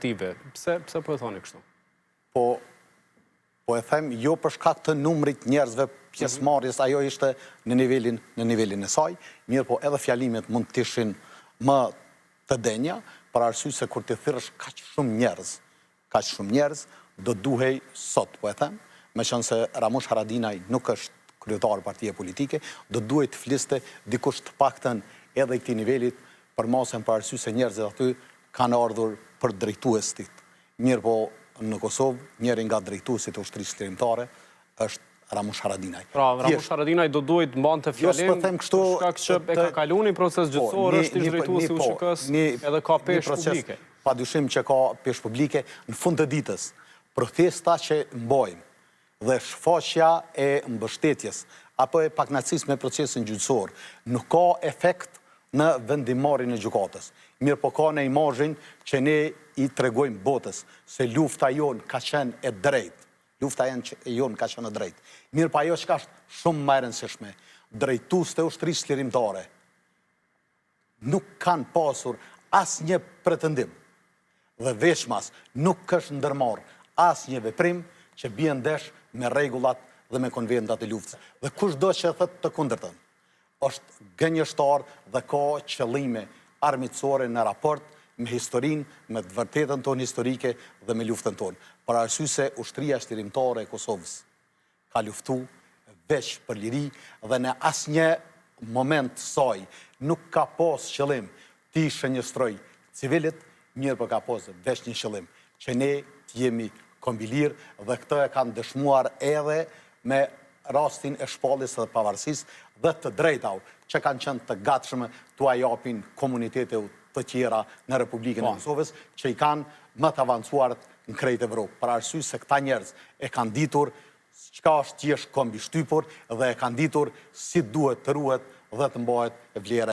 efektive. Pse po e thoni kështu? Po e them, jo për shkak të numrit njerëzve pjesëmarrjes, ajo ishte në nivelin e saj, mirë po edhe fjalimet mund të ishin më të denja, për arsye se kur të thirrësh kaq shumë njerëz, do duhej sot, po e them, meqenëse se Ramush Haradinaj nuk është kryetar partie politike, do duhej të fliste dikush të paktën edhe i këtij nivelit, për mosën për arsye se njerëzit aty kanë ardhur për drejtuesit. Mirë po në Kosovë, njëri nga drejtuesit e ushtrisë lirimtare është Ramush Haradinaj. Pra, Ramush Haradinaj do duhet mbante fjalim, shkak që e ka kalu një proces gjyqësor, është ish drejtuesi i UÇK-s, edhe ka peshë publike. Padyshim që ka peshë publike, në fund të ditës, protesta që mbojmë dhe shfaqja e mbështetjes, apo e pakënaqësisë me procesin gjyqësor, nuk ka efekt në vendimarrjen e gjykatës. Mirë po ka në imazhin që ne i tregojmë botës se lufta jonë ka qenë e drejtë. Lufta jonë ka qenë e drejtë. Mirë po ajo çka është shumë më e rëndësishme, drejtuesit e ushtrisë lirimtare nuk kanë pasur asnjë pretendim dhe veçmas nuk është ndërmarrë asnjë veprim që bie ndesh me rregullat dhe me konventat e luftës. Dhe kushdo që thotë të kundërtën është gënjeshtar dhe ka qëllime armiqësore në raport me historinë, me të vërtetën tonë historike dhe me luftën tonë. Për arsye se ushtria lirimtare e Kosovës ka luftu veç për liri dhe në asnjë moment saj nuk ka pas qëllim të shënjestroj civilit, mirë po ka pas veç një qëllim, që ne të jemi kombilir dhe këtë e kanë dëshmuar edhe me rastin e shpalljes dhe pavarësisë dhe të drejtave që kanë qenë të gatshme t'u japin komunitete të tjera në Republikën e Kosovës, që i kanë më të avancuar në krejt Evropë. Për arsye se këta njerëz e kanë ditur çka është thjesht kombi shtypur dhe e kanë ditur si duhet të ruhet dhe të mbahet e vlera